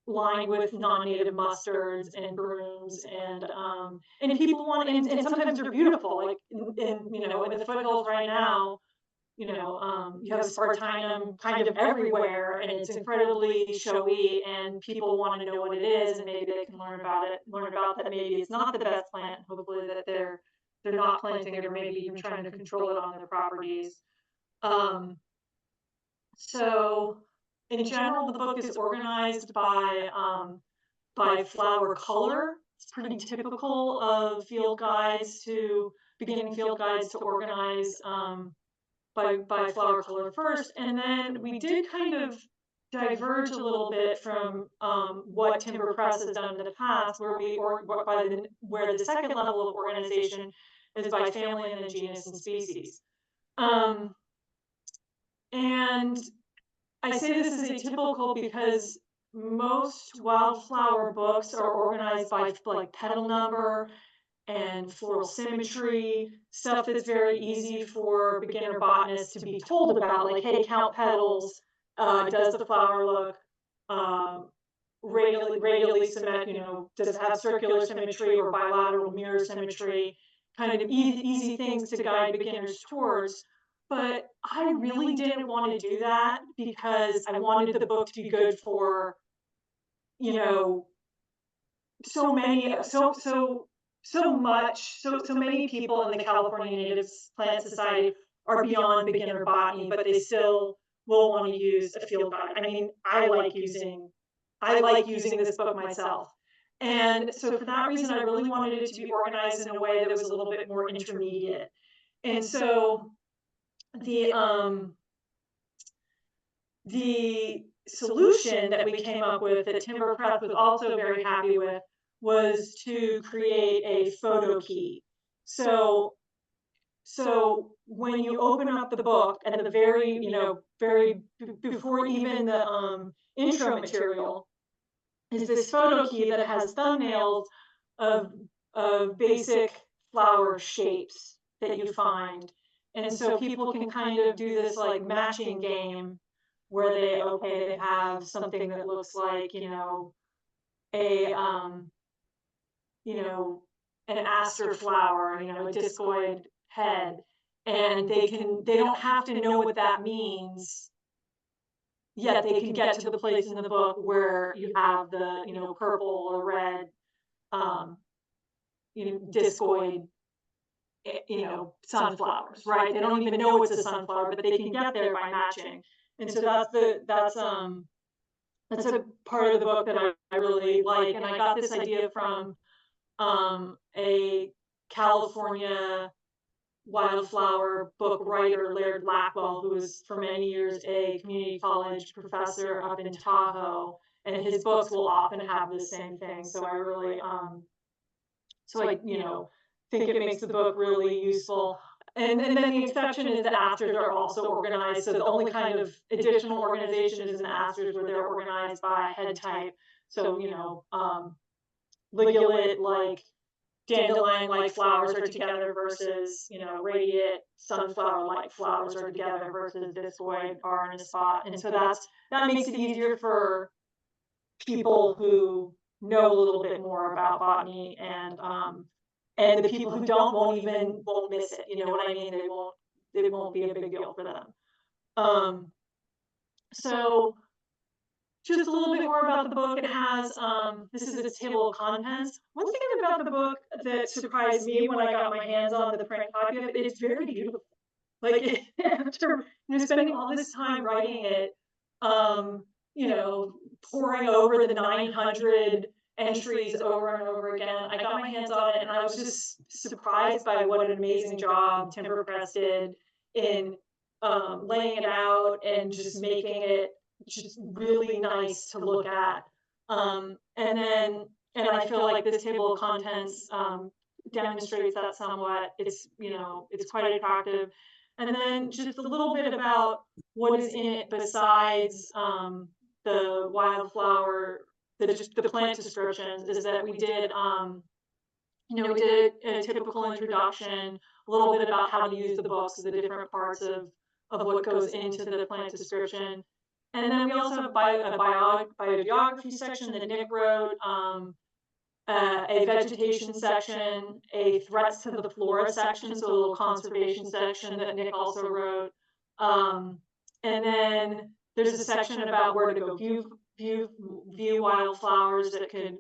[SPEAKER 4] lined with non-native mustards and brooms and people want, and sometimes they're beautiful, like in the foothills right now, you have spartinum kind of everywhere and it's incredibly showy and people want to know what it is and maybe they can learn about that maybe it's not the best plant, hopefully that they're not planting it or maybe even trying to control it on their properties. So in general, the book is organized by flower color. It's pretty typical of beginning field guides to organize by flower color first. And then we did kind of diverge a little bit from what Timber Press has done in the past, where where the second level of organization is by family and then genus and species. And I say this is atypical because most wildflower books are organized by like petal number and floral symmetry, stuff that's very easy for beginner botanists to be told about, like, hey, count petals, does the flower look radially symmetric, does it have circular symmetry or bilateral mirror symmetry, kind of easy things to guide beginners towards. But I really didn't want to do that because I wanted the book to be good for, so many people in the California Native Plant Society are beyond beginner botany, but they still will want to use a field guide. I mean, I like using this book myself. And so for that reason, I really wanted it to be organized in a way that was a little bit more intermediate. And so the solution that we came up with that Timber Press was also very happy with was to create a photo key. So when you open up the book at the very before even the intro material is this photo key that has thumbnails of basic flower shapes that you find. And so people can kind of do this like matching game where they have something that looks like, an aster flower, a discoid head, and they don't have to know what that means, yet they can get to the place in the book where you have the, purple or red, discoid, sunflowers, right? They don't even know it's a sunflower, but they can get there by matching. And so that's a part of the book that I really like. And I got this idea from a California wildflower book writer, Laird Blackwell, who was for many years a community college professor up in Tahoe, and his books will often have the same thing. So I really, think it makes the book really useful. and then the exception is the asters are also organized. So the only kind of additional organization is in the asters where they're organized by head type. So, ligulate, like dandelion like flowers are together versus, radiate sunflower like flowers are together versus discoid are in a spot. And so that makes it easier for people who know a little bit more about botany, and the people who don't won't miss it. You know what I mean? It won't be a big deal for them. So just a little bit more about the book. It has, this is its table of contents. One thing about the book that surprised me when I got my hands on the print copy of it, it's very beautiful. Like, after spending all this time writing it, poring over the 900 entries over and over again, I got my hands on it, and I was just surprised by what an amazing job Timber Press did in laying it out and just making it just really nice to look at. And I feel like this table of contents demonstrates that somewhat. It's quite attractive. And then just a little bit about what is in it besides the wildflower, the plant descriptions, is that we did we did a typical introduction, a little bit about how to use the books, the different parts of what goes into the plant description. And then we also have a biogeography section that Nick wrote, a vegetation section, a threats to the flora section, so a little conservation section that Nick also wrote. And then there's a section about where to go view wildflowers that can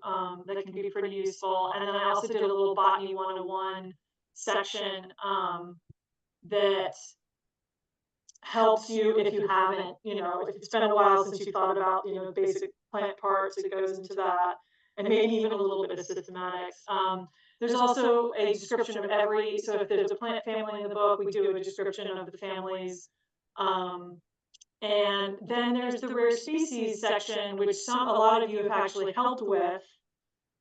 [SPEAKER 4] be pretty useful. And then I also did a little botany 101 section that helps you if you haven't, if it's been a while since you thought about, basic plant parts, it goes into that, and maybe even a little bit of systematics. There's also a description of so if there's a plant family in the book, we do a description of the families. And then there's the rare species section, which a lot of you have actually helped with,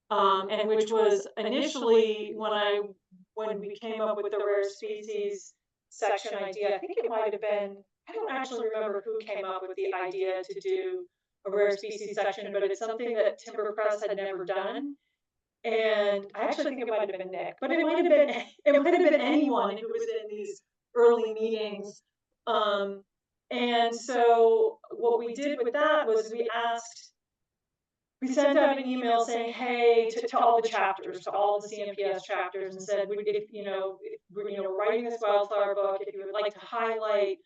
[SPEAKER 4] and which was initially when we came up with the rare species section idea. I think it might have been, I don't actually remember who came up with the idea to do a rare species section, but it's something that Timber Press had never done. And I actually think it might have been Nick, but it might have been anyone who was in these early meetings. And so what we did with that was we sent out an email saying, hey, to all the chapters, to all the CNPS chapters, and said, if we're writing this wildflower book, if you would like to highlight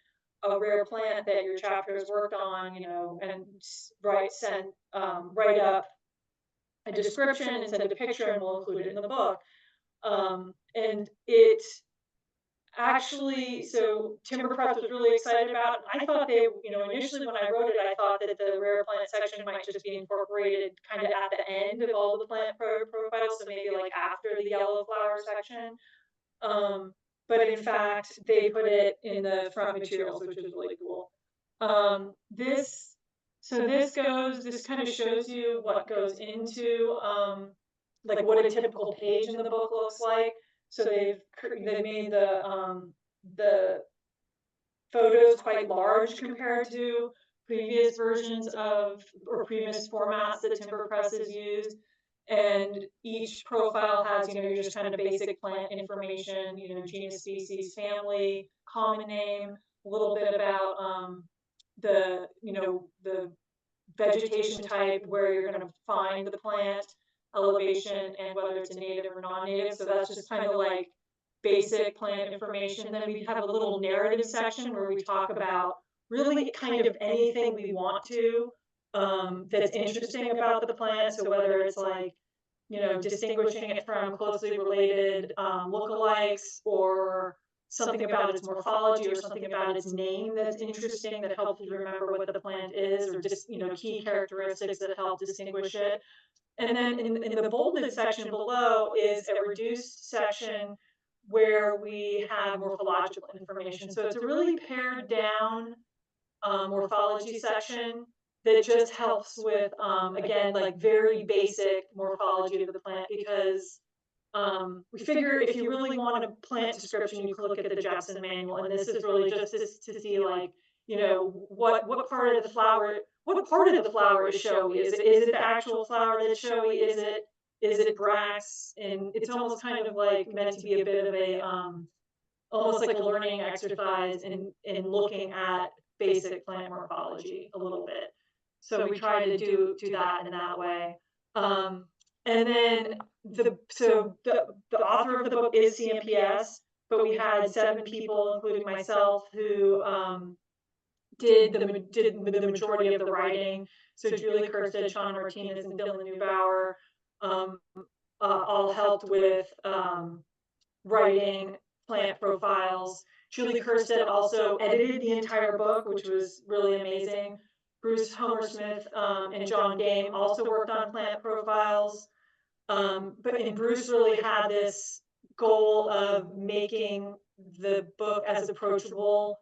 [SPEAKER 4] a rare plant that your chapter has worked on, and write up a description and send a picture, and we'll include it in the book. And it actually, so Timber Press was really excited about it. I thought initially when I wrote it, I thought that the rare plant section might just be incorporated kind of at the end of all the plant profiles, so maybe like after the yellow flower section. But in fact, they put it in the front materials, which is really cool. This kind of shows you what goes into, like what a typical page in the book looks like. So they've made the photos quite large compared to previous versions or previous formats that Timber Press has used. And each profile has, your just kind of basic plant information, genus, species, family, common name, a little bit about the vegetation type, where you're going to find the plant, elevation, and whether it's a native or non-native. So that's just kind of like basic plant information. Then we have a little narrative section where we talk about really kind of anything we want to that's interesting about the plant. So whether it's like, distinguishing it from closely related lookalikes, or something about its morphology, or something about its name that's interesting, that helps you remember what the plant is, or just, key characteristics that help distinguish it. And then in the bolded section below is a reduced section where we have morphological information. So it's a really pared down morphology section that just helps with, again, like very basic morphology of the plant, because we figure if you really want a plant description, you can look at the Jepson manual, and this is really just to see, like, you know, what part of the flower, is showy? Is it the actual flower that's showy? Is it brax? And it's almost kind of like meant to be a bit of a almost like a learning exercise in looking at basic plant morphology a little bit. So we try to do that in that way. And then the author of the book is CNPS, but we had 7 people, including myself, who did the majority of the writing. So Julie Kirstead, Sean Martinez, and Dylan Neubauer all helped with writing plant profiles. Julie Kirstead also edited the entire book, which was really amazing. Bruce Homer-Smith and John Game also worked on plant profiles. But Bruce really had this goal of making the book as approachable,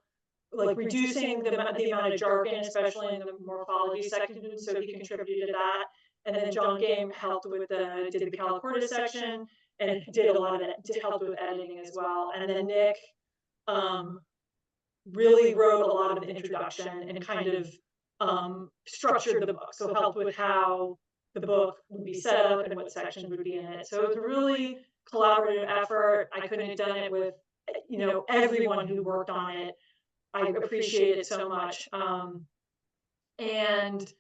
[SPEAKER 4] like reducing the amount of jargon, especially in the morphology section, so he contributed to that. And then John Game helped with did the Calicornis section, and did a lot of it, helped with editing as well. And then Nick really wrote a lot of the introduction and kind of structured the book, so helped with how the book would be set up and what sections would be in it. So it was a really collaborative effort. I couldn't have done it with, you know, everyone who worked on it. I appreciate it so much. And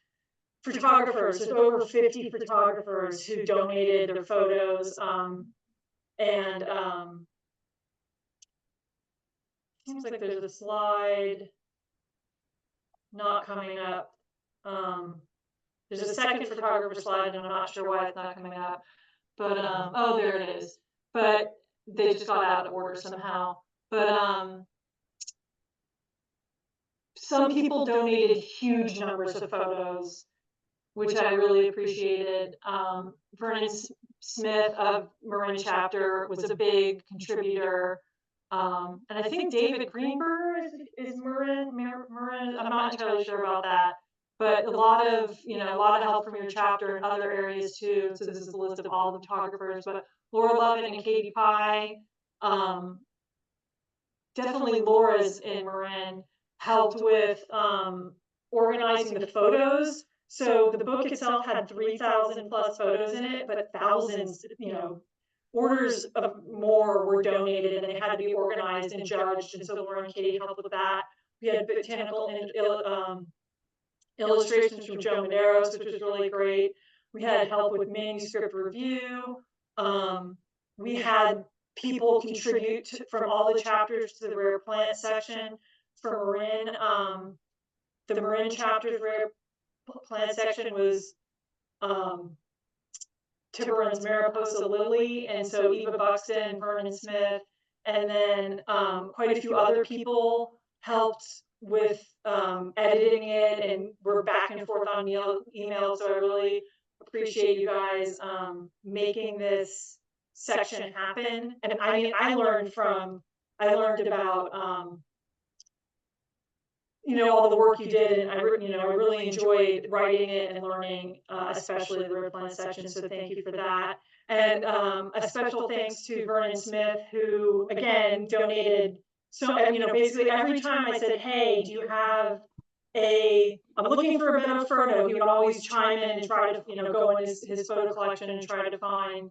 [SPEAKER 4] photographers, there's over 50 photographers who donated their photos. Seems like there's a slide not coming up. There's a second photographer slide, and I'm not sure why it's not coming up. But oh, there it is. But they just got out of order somehow. But some people donated huge numbers of photos, which I really appreciated. Vernon Smith of Marin Chapter was a big contributor. And I think David Greenberg is Marin. I'm not entirely sure about that. But a lot of help from your chapter and other areas too. So this is a list of all the photographers, but Laura Lovett and Katie Pye, definitely Laura's in Marin, helped with organizing the photos. So the book itself had 3,000 plus photos in it, but thousands, orders of more were donated, and they had to be organized and judged. And so Laura and Katie helped with that. We had botanical illustrations from Joe Medeiros, which was really great. We had help with manuscript review. We had people contribute from all the chapters to the rare plant section for Marin. The Marin chapter's rare plant section was Tiburon's Mariposa Lily, and so Eva Buxton, Vernon Smith, and then quite a few other people helped with editing it, and we're back and forth on email. So I really appreciate you guys making this section happen. And I mean, I learned about all the work you did, and I really enjoyed writing it and learning, especially the rare plant section. So thank you for that. And a special thanks to Vernon Smith, who again donated. So, basically every time I said, hey, do you have I'm looking for a better photo, he would always chime in and try to, go in his photo collection and try to find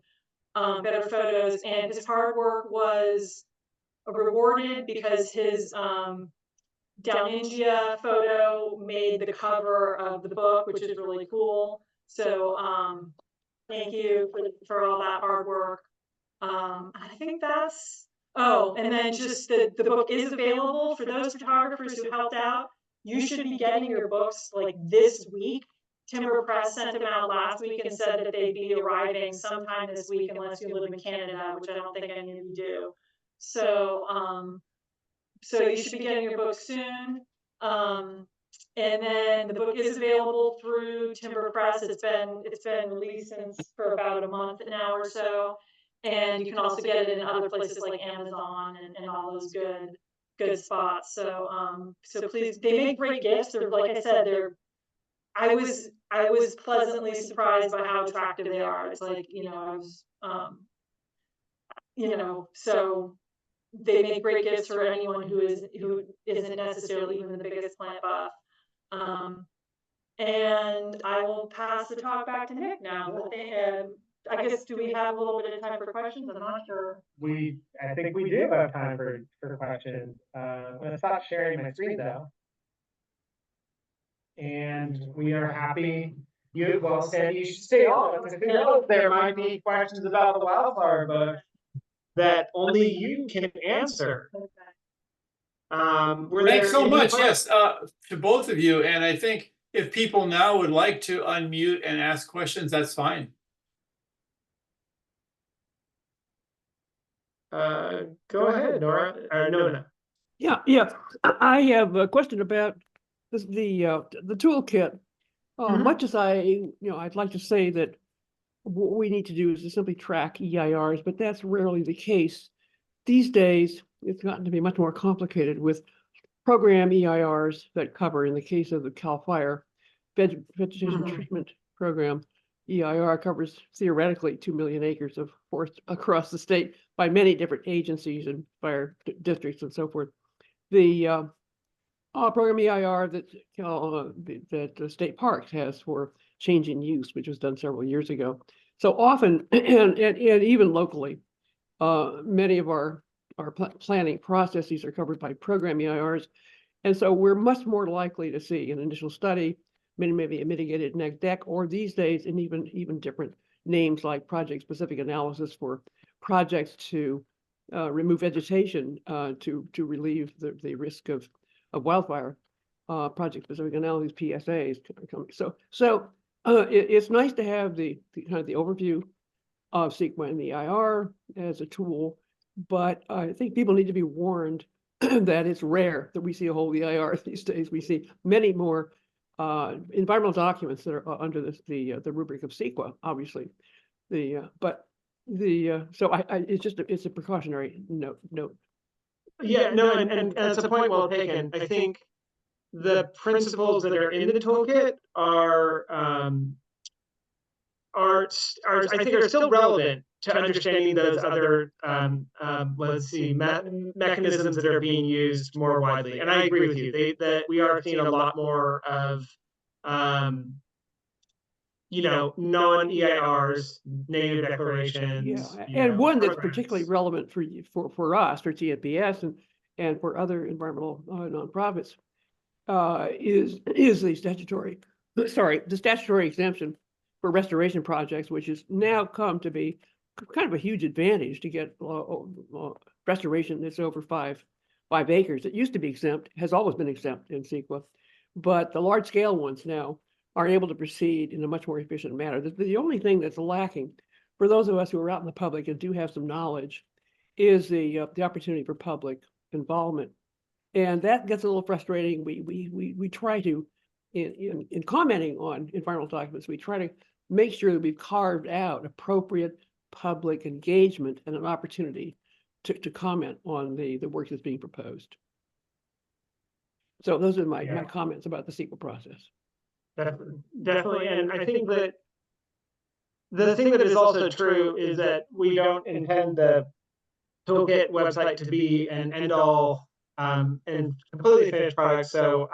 [SPEAKER 4] better photos. And his hard work was rewarded because his Down India photo made the cover of the book, which is really cool. So thank you for all that hard work. I think that's, and then just the book is available for those photographers who helped out. You should be getting your books like this week. Timber Press sent them out last week and said that they'd be arriving sometime this week, unless you live in Canada, which I don't think any of you do. So, so you should be getting your book soon. And then the book is available through Timber Press. It's been released for about a month now or so. And you can also get it in other places like Amazon and all those good spots. So so please, they make great gifts. They're, like I said, I was pleasantly surprised by how attractive they are. It's like, I was you know, so they make great gifts for anyone who isn't necessarily even the biggest plant buff. And I will pass the talk back to Nick now. I guess, do we have a little bit of time for questions? I'm not sure.
[SPEAKER 2] I think we do have time for questions. I'm gonna stop sharing my screen though. And we are happy. Well, Sandy, you should stay on, because who knows, there might be questions about the wildfire book that only you can answer.
[SPEAKER 1] Thanks so much. Yes, to both of you. And I think if people now would like to unmute and ask questions, that's fine.
[SPEAKER 2] Go ahead, Nora. Or Nona.
[SPEAKER 5] Yeah. I have a question about this, the toolkit. Much as I'd like to say that what we need to do is to simply track EIRs, but that's rarely the case. These days, it's gotten to be much more complicated with program EIRs that cover, in the case of the Cal Fire, vegetation treatment program, EIR covers theoretically 2 million acres of forest across the state by many different agencies and fire districts and so forth. The program EIR that the state parks has for change in use, which was done several years ago. So often, and even locally, many of our planning processes are covered by program EIRs. And so we're much more likely to see an initial study, maybe a mitigated neg deck, or these days, and even different names like project-specific analysis for projects to remove vegetation to relieve the risk of wildfire. Project-specific analysis, PSAs. So it's nice to have the kind of the overview of CEQA and the EIR as a tool, but I think people need to be warned that it's rare that we see a whole EIR these days. We see many more environmental documents that are under the rubric of CEQA, obviously. It's a precautionary note.
[SPEAKER 2] Yeah, no, and that's a point well taken. I think the principles that are in the toolkit are I think are still relevant to understanding those other mechanisms that are being used more widely. And I agree with you that we are seeing a lot more of non-EIRs, native declarations.
[SPEAKER 5] Yeah, and one that's particularly relevant for us, for CNPS and for other environmental nonprofits, is the statutory exemption for restoration projects, which has now come to be kind of a huge advantage to get restoration that's over five acres. It used to be exempt, has always been exempt in CEQA, but the large scale ones now are able to proceed in a much more efficient manner. The only thing that's lacking for those of us who are out in the public and do have some knowledge is the opportunity for public involvement. And that gets a little frustrating. We try to, in commenting on environmental documents, we try to make sure that we've carved out appropriate public engagement and an opportunity to comment on the work that's being proposed. So those are my comments about the CEQA process.
[SPEAKER 2] Definitely, and I think that the thing that is also true is that we don't intend the toolkit website to be an end-all and completely finished product. So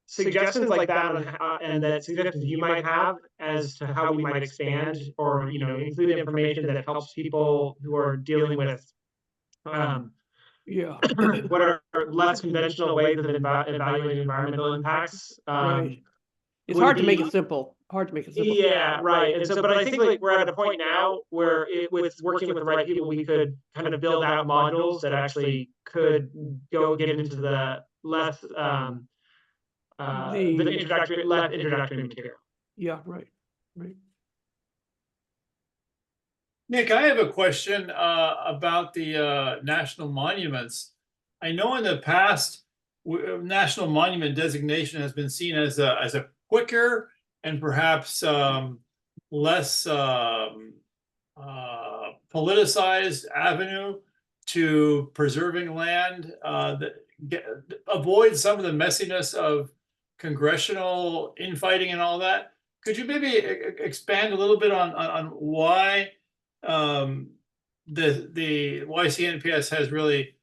[SPEAKER 2] suggestions like that and that suggestions you might have as to how we might expand or include information that helps people who are dealing with what are less conventional ways of evaluating environmental impacts.
[SPEAKER 5] Right. It's hard to make it simple.
[SPEAKER 2] Yeah, right. And so, but I think like we're at a point now where with working with the right people, we could kind of build out modules that actually could get into the less the introductory material.
[SPEAKER 5] Yeah, right.
[SPEAKER 1] Nick, I have a question about the national monuments. I know in the past, national monument designation has been seen as a quicker and perhaps less politicized avenue to preserving land that avoids some of the messiness of congressional infighting and all that. Could you maybe expand a little bit on why the YCNPS has really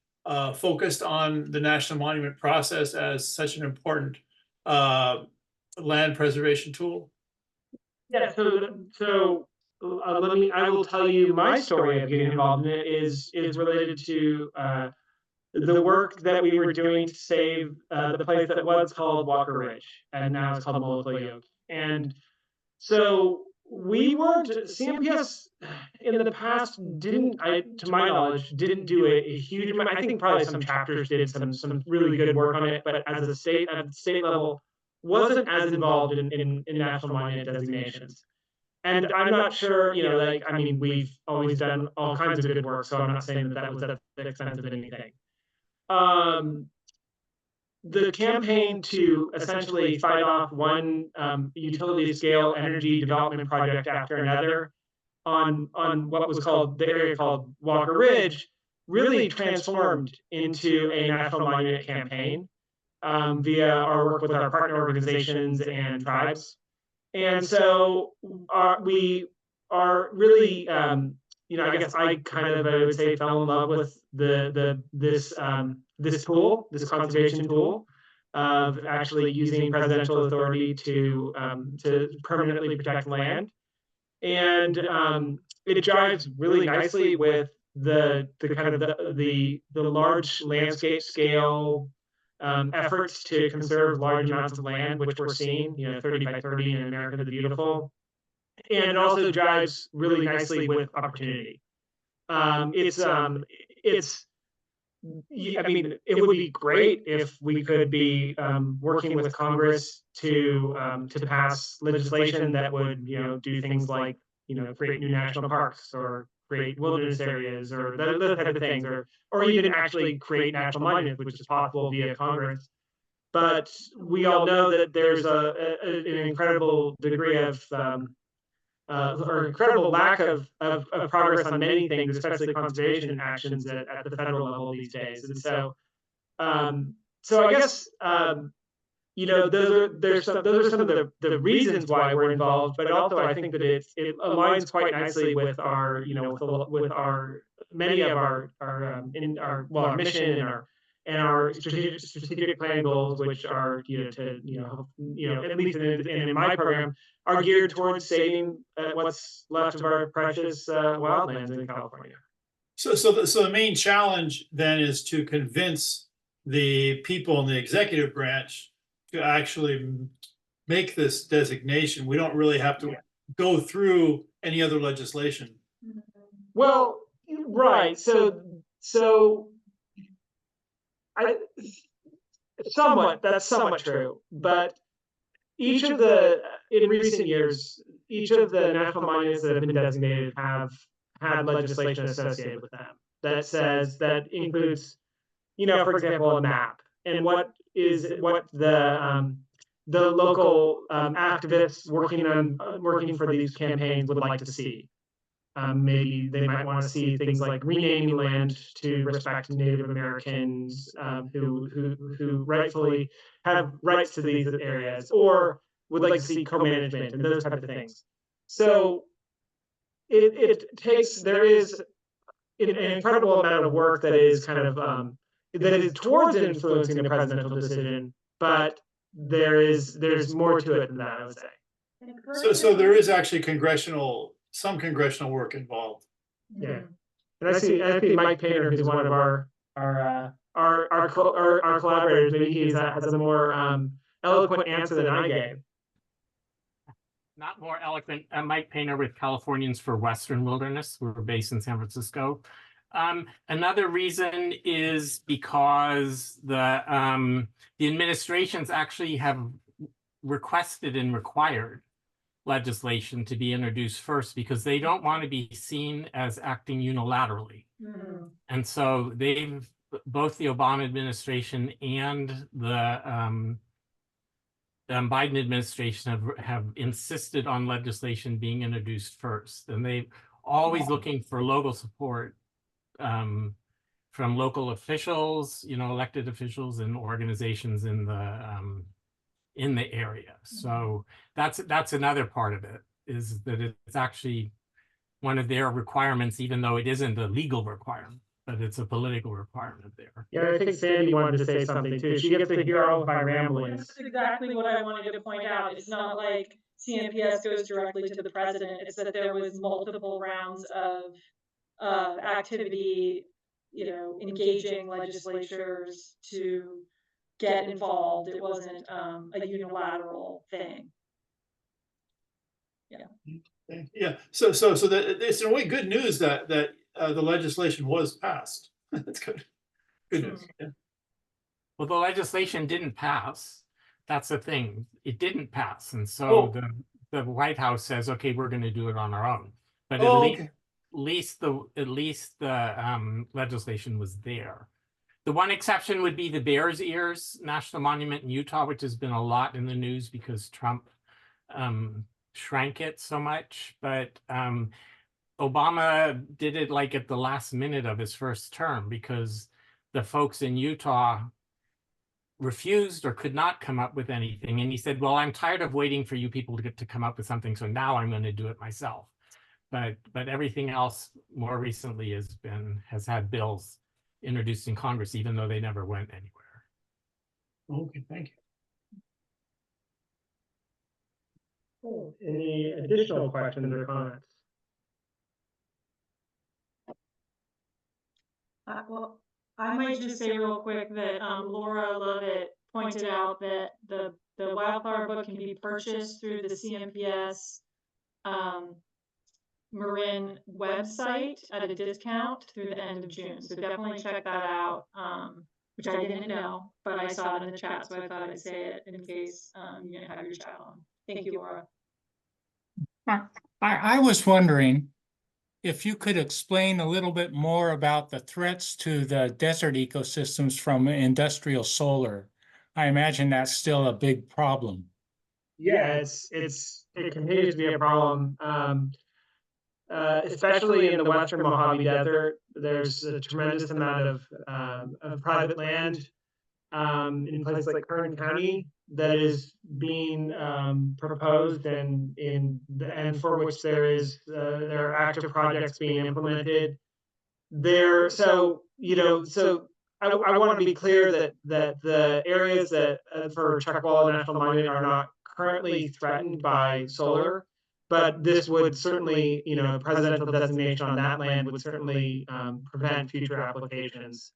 [SPEAKER 1] focused on the National Monument process as such an important land preservation tool?
[SPEAKER 2] Yeah, I will tell you my story of getting involved in it is related to the work that we were doing to save the place that was called Walker Ridge, and now it's called Molotov. And so we weren't, CNPS in the past didn't, to my knowledge, didn't do a huge amount. I think probably some chapters did some really good work on it, but as a state, at the state level, wasn't as involved in national monument designations. And I'm not sure, like, I mean, we've always done all kinds of good work, so I'm not saying that was at the expense of anything. The campaign to essentially fight off one utility scale energy development project after another on what was called the area called Walker Ridge really transformed into a national monument campaign via our work with our partner organizations and tribes. And so we are really, I guess I would say fell in love with this tool, this conservation tool, of actually using presidential authority to permanently protect land. And it jives really nicely with the large landscape scale efforts to conserve large amounts of land, which we're seeing, 30 by 30 in America the Beautiful. And it also jives really nicely with opportunity. I mean, it would be great if we could be working with Congress to pass legislation that would, do things like, create new national parks or create wilderness areas or those type of things, or even actually create national monuments, which is possible via Congress. But we all know that there's an incredible degree of or incredible lack of progress on many things, especially conservation actions at the federal level these days. And so, I guess those are some of the reasons why we're involved. But also, I think that it aligns quite nicely with our with our many of our mission and our strategic plan goals, which are at least in my program, are geared towards saving what's left of our precious wildlands in California.
[SPEAKER 1] So the main challenge then is to convince the people in the executive branch to actually make this designation. We don't really have to go through any other legislation.
[SPEAKER 2] Well, right. So that's somewhat true, but in recent years, each of the national monuments that have been designated have had legislation associated with them that includes, for example, a map and what the local activists working for these campaigns would like to see. Maybe they might want to see things like renaming land to respect Native Americans who rightfully have rights to these areas, or would like to see co-management and those type of things. So there is an incredible amount of work that is that is towards influencing the presidential decision, but there's more to it than that, I would say.
[SPEAKER 1] So there is actually some congressional work involved.
[SPEAKER 2] Yeah, and I see Mike Painter, who's one of our collaborators. Maybe he has a more eloquent answer than I gave.
[SPEAKER 6] Not more eloquent. Mike Painter with Californians for Western Wilderness. We're based in San Francisco. Another reason is because the administrations actually have requested and required legislation to be introduced first, because they don't want to be seen as acting unilaterally. Mm-hmm. And so both the Obama administration and the Biden administration have insisted on legislation being introduced first, and they're always looking for local support from local officials, elected officials and organizations in the area. So that's another part of it, is that it's actually one of their requirements, even though it isn't a legal requirement, but it's a political requirement there.
[SPEAKER 2] Yeah, I think Sandy wanted to say something too. She gets to hear all of my ramblings.
[SPEAKER 4] That's exactly what I wanted to point out. It's not like CNPS goes directly to the president. It's that there was multiple rounds of activity, engaging legislatures to get involved. It wasn't a unilateral thing.
[SPEAKER 1] Yeah, so it's in a way good news that the legislation was passed. That's good. Good news. Yeah.
[SPEAKER 6] Well, the legislation didn't pass. That's the thing. It didn't pass. And so the White House says, okay, we're going to do it on our own. But at least the legislation was there. The one exception would be the Bears Ears National Monument in Utah, which has been a lot in the news because Trump shrank it so much. But Obama did it like at the last minute of his first term because the folks in Utah refused or could not come up with anything. And he said, well, I'm tired of waiting for you people to come up with something. So now I'm going to do it myself. But everything else more recently has had bills introduced in Congress, even though they never went anywhere.
[SPEAKER 1] Okay, thank you.
[SPEAKER 2] Any additional questions or comments?
[SPEAKER 4] Well, I might just say real quick that Laura Lovett pointed out that the wildflower book can be purchased through the CNPS Marin website at a discount through the end of June. So definitely check that out, which I didn't know, but I saw it in the chat, so I thought I'd say it in case you didn't have your chat on. Thank you, Laura.
[SPEAKER 7] I was wondering if you could explain a little bit more about the threats to the desert ecosystems from industrial solar. I imagine that's still a big problem.
[SPEAKER 2] Yeah, it continues to be a problem. Especially in the Western Mojave Desert, there's a tremendous amount of private land in places like Kern County that is being proposed and for which there are active projects being implemented there. So I want to be clear that the areas that for Chuckwalla National Monument are not currently threatened by solar, but this would certainly, presidential designation on that land would certainly prevent future applications.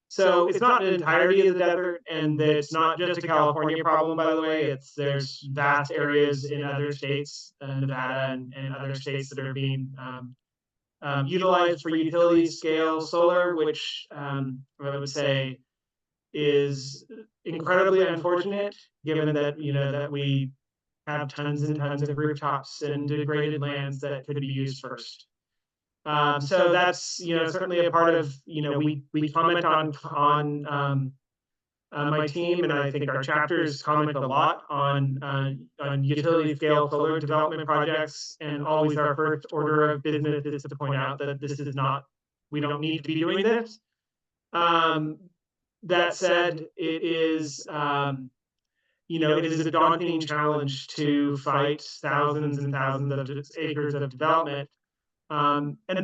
[SPEAKER 2] So it's not an entirety of the desert, and it's not just a California problem, by the way. There's vast areas in other states, Nevada and other states that are being utilized for utility scale solar, which I would say is incredibly unfortunate, given that that we have tons and tons of rooftops and degraded lands that could be used first. So that's certainly a part of we comment on my team, and I think our chapters comment a lot on utility scale solar development projects, and always our first order of business is to point out that this is not, we don't need to be doing this. That said, it is it is a daunting challenge to fight thousands and thousands of acres of development. But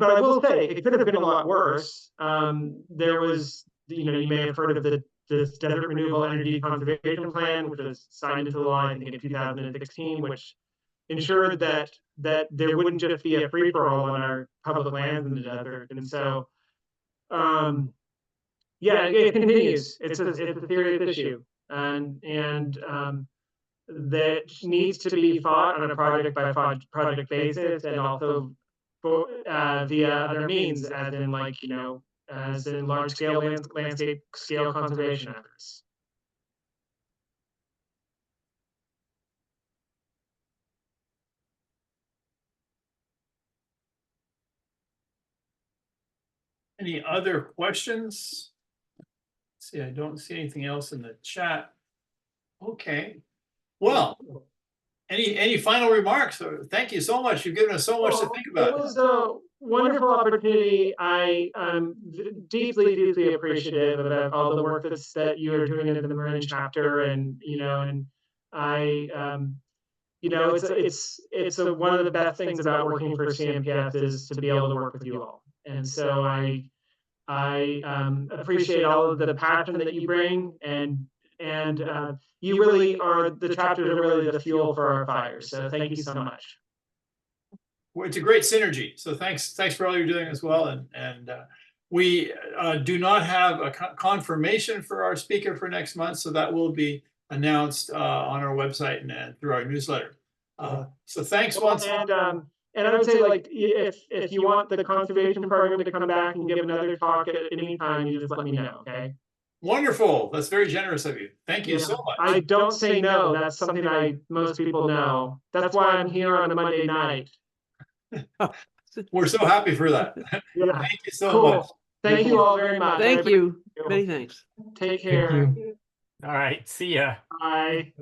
[SPEAKER 2] I will say it could have been a lot worse. There was, you may have heard of the Desert Renewable Energy Conservation Plan, which was signed into law, I think, in 2016, which ensured that there wouldn't just be a free for all on our public lands in the desert. And so, yeah, it continues. It's a serious issue, and that needs to be fought on a project by project basis, and also via other means, as in as in large scale landscape scale conservation efforts.
[SPEAKER 1] Any other questions? Let's see, I don't see anything else in the chat. Okay. Well, any final remarks? Thank you so much. You've given us so much to think about.
[SPEAKER 2] It was a wonderful opportunity. I'm deeply, deeply appreciative of all the work that you are doing in the Marin chapter, and I you know, it's one of the best things about working for CNPF is to be able to work with you all. And so I appreciate all of the passion that you bring, and you really are, the chapters are really the fuel for our fires. So thank you so much.
[SPEAKER 1] Well, it's a great synergy. So thanks for all you're doing as well. And we do not have a confirmation for our speaker for next month, so that will be announced on our website and through our newsletter. So thanks once.
[SPEAKER 2] And I would say, like, if you want the conservation program to come back and give another talk at any time, you just let me know, okay?
[SPEAKER 1] Wonderful. That's very generous of you. Thank you so much.
[SPEAKER 2] I don't say no. That's something most people know. That's why I'm here on a Monday night.
[SPEAKER 1] We're so happy for that.
[SPEAKER 2] Yeah.
[SPEAKER 1] Thank you so much.
[SPEAKER 2] Thank you all very much.
[SPEAKER 5] Thank you. Many thanks.
[SPEAKER 2] Take care.
[SPEAKER 6] All right, see ya.
[SPEAKER 2] Bye.